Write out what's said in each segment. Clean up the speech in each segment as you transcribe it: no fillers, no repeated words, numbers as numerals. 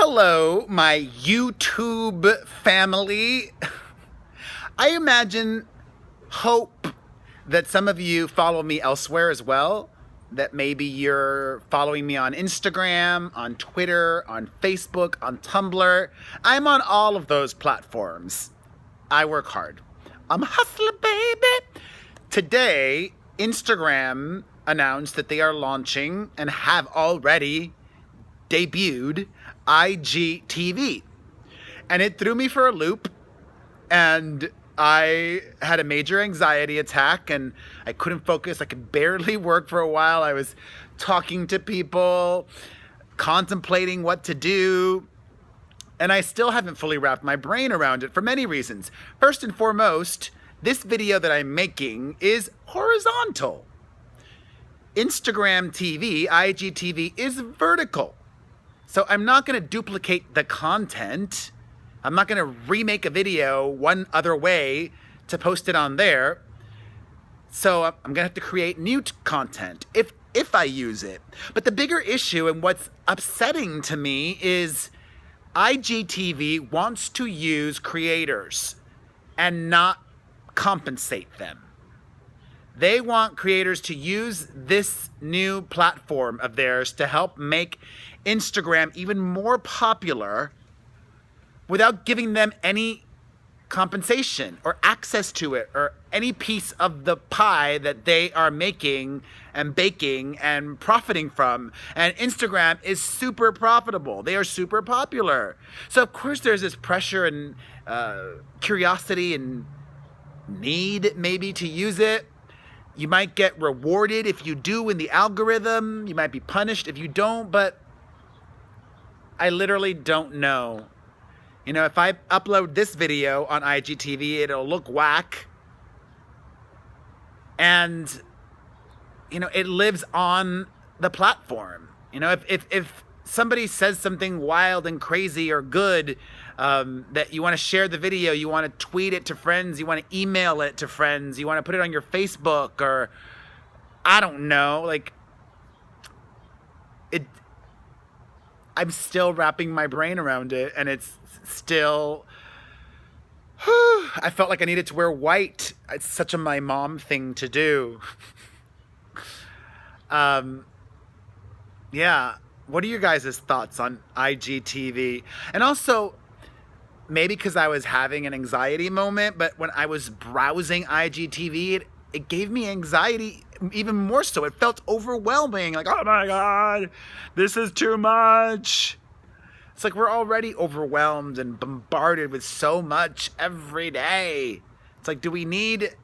Hello, my YouTube family. I imagine, hope that some of you follow me elsewhere as well, that maybe you're following me on Instagram, on Twitter, on Facebook, on Tumblr. I'm on all of those platforms. I work hard. I'm a hustler, baby. Today, Instagram announced that they are launching and have already debuted IGTV. And it threw me for a loop, and I had a major anxiety attack and I couldn't focus. I could barely work for a while. I was talking to people, contemplating what to do, and I still haven't fully wrapped my brain around it for many reasons. First and foremost, this video that I'm making is horizontal. Instagram TV, IGTV, is vertical. So I'm not going to duplicate the content. I'm not going to remake a video one other way to post it on there. So I'm going to have to create new content if I use it. But the bigger issue and what's upsetting to me is IGTV wants to use creators and not compensate them. They want creators to use this new platform of theirs to help make Instagram even more popular without giving them any compensation or access to it or any piece of the pie that they are making and baking and profiting from. And Instagram is super profitable. They are super popular. So of course there's this pressure and curiosity and need maybe to use it. You might get rewarded if you do in the algorithm. You might be punished if you don't, but I literally don't know. You know, if I upload this video on IGTV, it'll look whack. And, you know, it lives on the platform. You know, if somebody says something wild and crazy or good, that you want to share the video, you want to tweet it to friends, you want to email it to friends, you want to put it on your Facebook, or I don't know, like, I'm still wrapping my brain around it, and it's still, I felt like I needed to wear white. It's such a my mom thing to do. Yeah, what are your guys' thoughts on IGTV? And also, maybe because I was having an anxiety moment, but when I was browsing IGTV, it gave me anxiety even more so. It felt overwhelming. Like, oh my God, this is too much. It's like we're already overwhelmed and bombarded with so much every day. It's like, do we need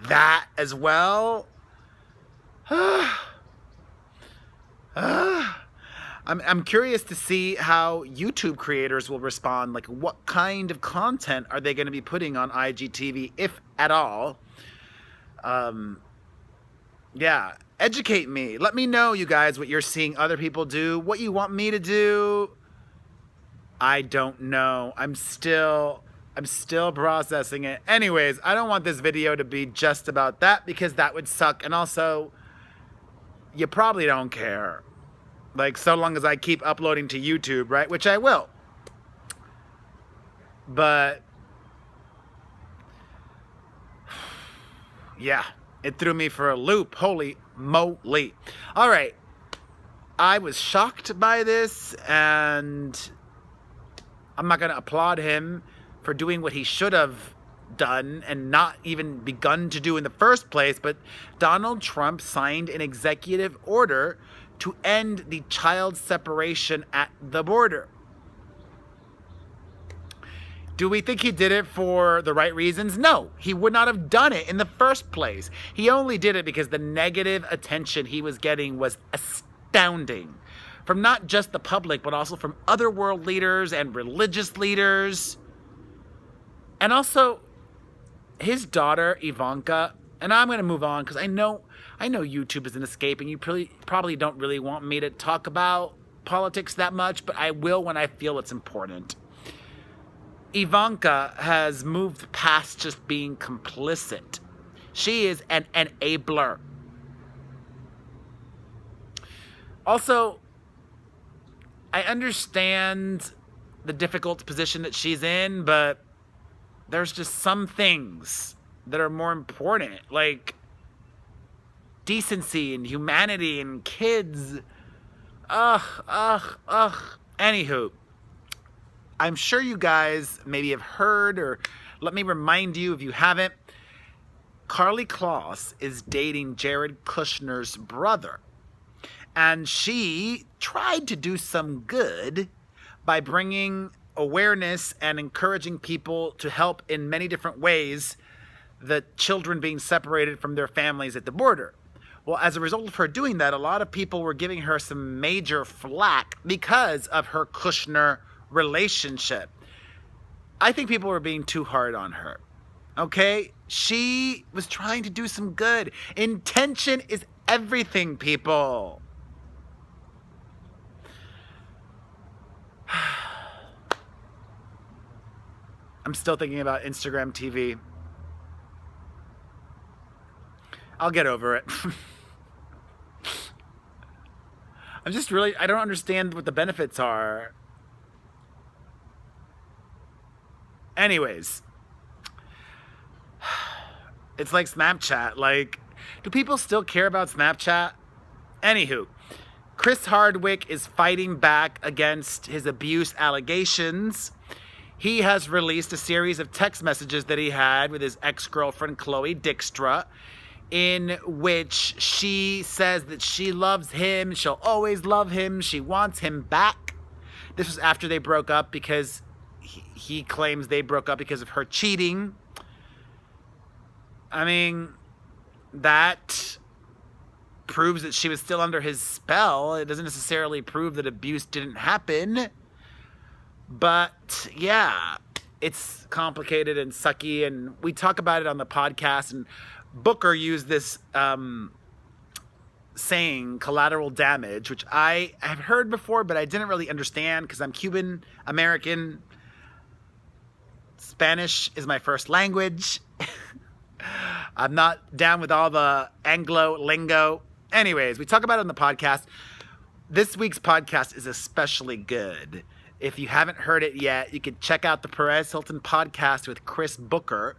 that as well? I'm curious to see how YouTube creators will respond. Like, what kind of content are they going to be putting on IGTV, if at all? Yeah, educate me. Let me know, you guys, what you're seeing other people do, what you want me to do. I don't know. I'm still processing it. Anyways, I don't want this video to be just about that, because that would suck. And also, you probably don't care. Like, so long as I keep uploading to YouTube, right? Which I will. But yeah, it threw me for a loop. Holy moly. All right. I was shocked by this, and I'm not going to applaud him for doing what he should have done and not even begun to do in the first place, but Donald Trump signed an executive order to end the child separation at the border. Do we think he did it for the right reasons? No, he would not have done it in the first place. He only did it because the negative attention he was getting was astounding. From not just the public, but also from other world leaders and religious leaders. And also, his daughter, Ivanka, and I'm going to move on because I know YouTube is an escape, and you probably don't really want me to talk about politics that much, but I will when I feel it's important. Ivanka has moved past just being complicit. She is an enabler. Also, I understand the difficult position that she's in, but there's just some things that are more important, like decency and humanity and kids. Anywho, I'm sure you guys maybe have heard, or let me remind you if you haven't, KARLIE KLOSS is dating Jared Kushner's brother. And she tried to do some good by bringing awareness and encouraging people to help in many different ways the children being separated from their families at the border. Well, as a result of her doing that, a lot of people were giving her some major flack because of her Kushner relationship. I think people were being too hard on her. Okay? She was trying to do some good. Intention is everything, people. I'm still thinking about Instagram TV. I'll get over it. I don't understand what the benefits are. Anyways. It's like Snapchat. Like, do people still care about Snapchat? Anywho, Chris Hardwick is fighting back against his abuse allegations. He has released a series of text messages that he had with his ex-girlfriend, Chloe Dykstra, in which she says that she loves him, she'll always love him, she wants him back. This was after they broke up because he claims they broke up because of her cheating. I mean, that proves that she was still under his spell. It doesn't necessarily prove that abuse didn't happen. But yeah, it's complicated and sucky, and we talk about it on the podcast, and Booker used this saying, collateral damage, which I have heard before, but I didn't really understand because I'm Cuban American. Spanish is my first language. I'm not down with all the Anglo lingo. Anyways, we talk about it on the podcast. This week's podcast is especially good. If you haven't heard it yet, you can check out the Perez Hilton podcast with Chris Booker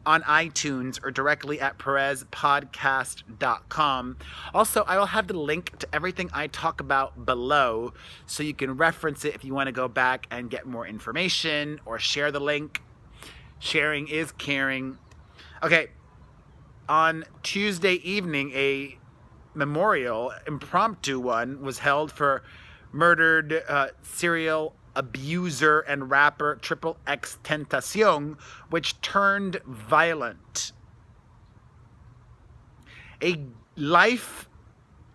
on iTunes or directly at perezpodcast.com. Also, I will have the link to everything I talk about below so you can reference it if you want to go back and get more information or share the link. Sharing is caring. Okay, on Tuesday evening, a memorial, impromptu one, was held for murdered serial abuser and rapper XXXTentacion, which turned violent. A life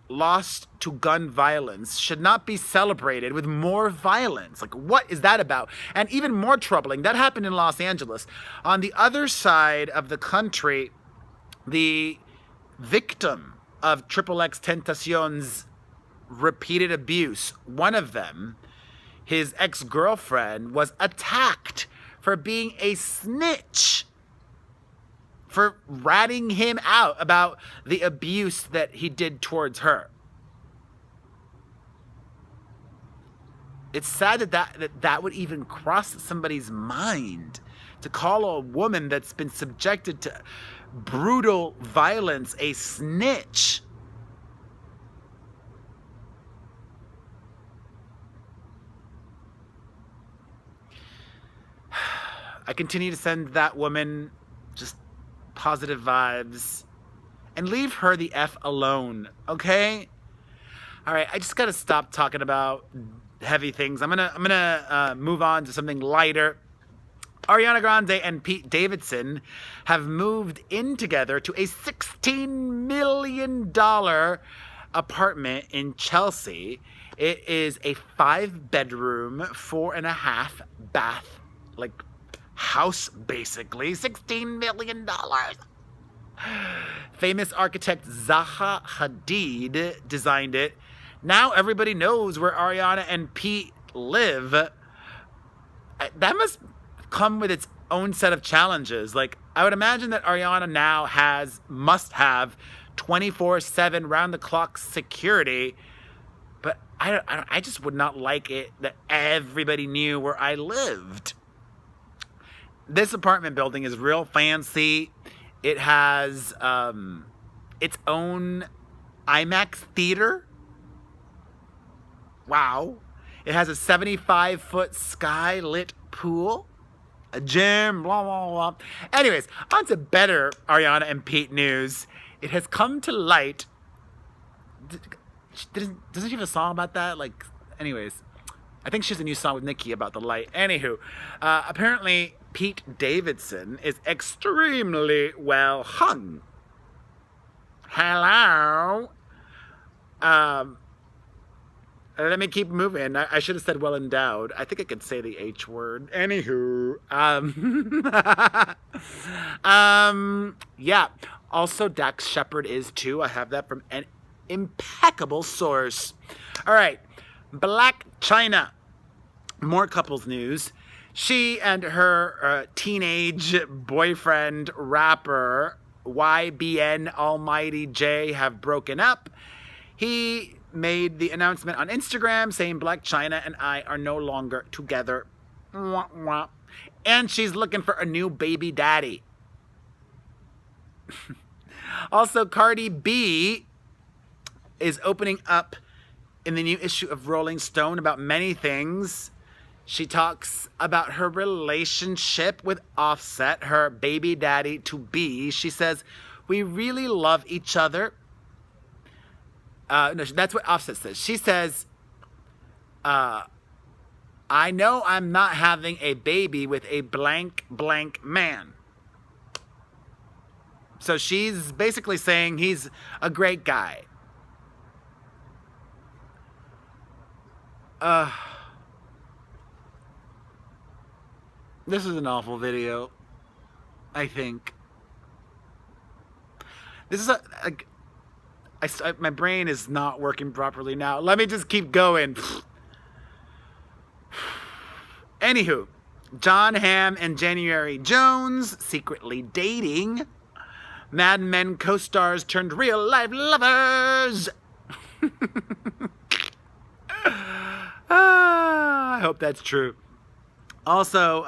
lost to gun violence should not be celebrated with more violence. Like, what is that about? And even more troubling, that happened in Los Angeles. On the other side of the country, the victim of XXXTentacion's repeated abuse, one of them, his ex-girlfriend, was attacked for being a snitch, for ratting him out about the abuse that he did towards her. It's sad that would even cross somebody's mind, to call a woman that's been subjected to brutal violence a snitch. I continue to send that woman just positive vibes and leave her the F alone, okay? All right, I just gotta stop talking about heavy things. I'm gonna move on to something lighter. Ariana Grande and Pete Davidson have moved in together to a $16 million apartment in Chelsea. It is a 5-bedroom, 4.5 bath, like, house, basically. $16 million. Famous architect Zaha Hadid designed it. Now everybody knows where Ariana and Pete live. That must come with its own set of challenges. Like, I would imagine that Ariana now must have 24/7 round the clock security, but I just would not like it that everybody knew where I lived. This apartment building is real fancy. It has its own IMAX theater. Wow. It has a 75-foot sky-lit pool, a gym, blah, blah, blah. Anyways, on to better Ariana and Pete news. It has come to light. Doesn't she have a song about that? Like, anyways, I think she has a new song with Nicki about the light. Anywho, apparently Pete Davidson is extremely well hung. Hello. Let me keep moving. I should have said well endowed. I think I could say the H word. Anywho. Yeah. Also, Dax Shepard is too. I have that from an impeccable source. All right. BLAC CHYNA. More couples news. She and her teenage boyfriend rapper YBN Almighty J have broken up. He made the announcement on Instagram saying BLAC CHYNA and I are no longer together. Wah, wah. And she's looking for a new baby daddy. Also, CARDI B is opening up in the new issue of Rolling Stone about many things. She talks about her relationship with Offset, her baby daddy to be. She says, we really love each other. No, that's what Offset says. She says, I know I'm not having a baby with a blank man. So she's basically saying he's a great guy. This is an awful video, I think. This is my brain is not working properly now. Let me just keep going. Anywho, John Hamm and January Jones secretly dating. Mad Men co-stars turned real-life lovers. I hope that's true. Also,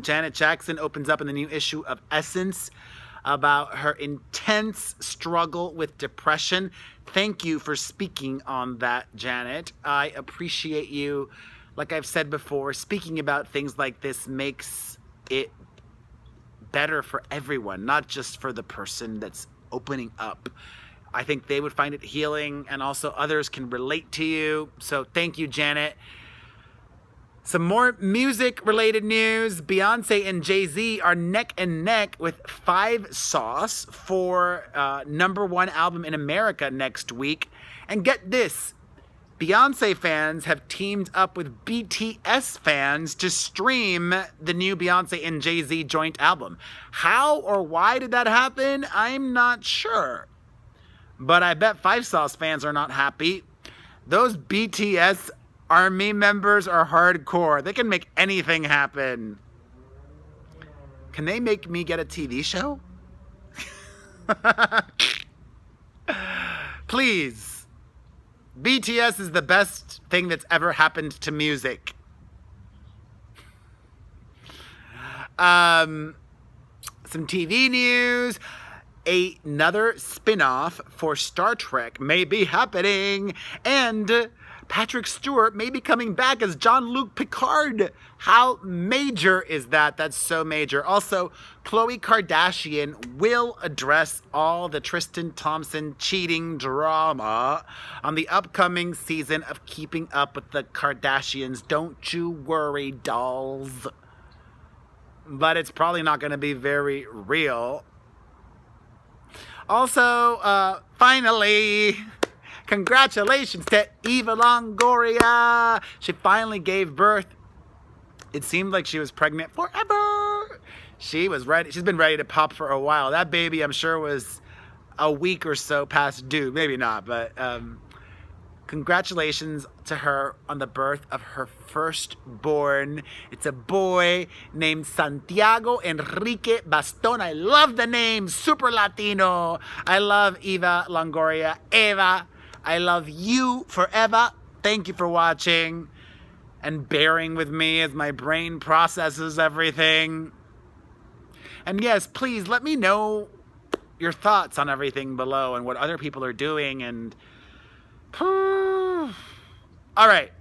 Janet Jackson opens up in the new issue of Essence about her intense struggle with depression. Thank you for speaking on that, Janet. I appreciate you. Like I've said before, speaking about things like this makes it better for everyone, not just for the person that's opening up. I think they would find it healing, and also others can relate to you. So thank you, Janet. Some more music-related news. Beyonce and Jay-Z are neck and neck with 5 Sauce for #1 album in America next week. And get this, Beyonce fans have teamed up with BTS fans to stream the new Beyonce and Jay-Z joint album. How or why did that happen? I'm not sure. But I bet 5 Sauce fans are not happy. Those BTS Army members are hardcore. They can make anything happen. Can they make me get a TV show? Please. BTS is the best thing that's ever happened to music. Some TV news. Another spin-off for Star Trek may be happening. And Patrick Stewart may be coming back as Jean-Luc Picard. How major is that? That's so major. Also, KHLOE Kardashian will address all the Tristan Thompson cheating drama on the upcoming season of Keeping Up with the Kardashians. Don't you worry, dolls. But it's probably not going to be very real. Also, finally, congratulations to EVA Longoria. She finally gave birth. It seemed like she was pregnant forever. She was ready. She's been ready to pop for a while. That baby, I'm sure, was a week or so past due. Maybe not, but congratulations to her on the birth of her firstborn. It's a boy named Santiago Enrique Baston. I love the name. Super Latino. I love EVA Longoria. Eva, I love you forever. Thank you for watching and bearing with me as my brain processes everything. And yes, please let me know your thoughts on everything below and what other people are doing. And all right,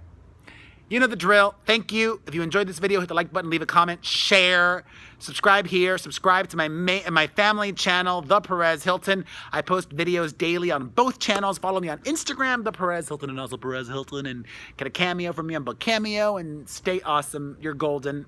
you know the drill. Thank you. If you enjoyed this video, hit the like button, leave a comment, share, subscribe here, subscribe to my family channel, The Perez Hilton. I post videos daily on both channels. Follow me on Instagram, The Perez Hilton, and also Perez Hilton, and get a cameo from me on Book Cameo. And stay awesome. You're golden.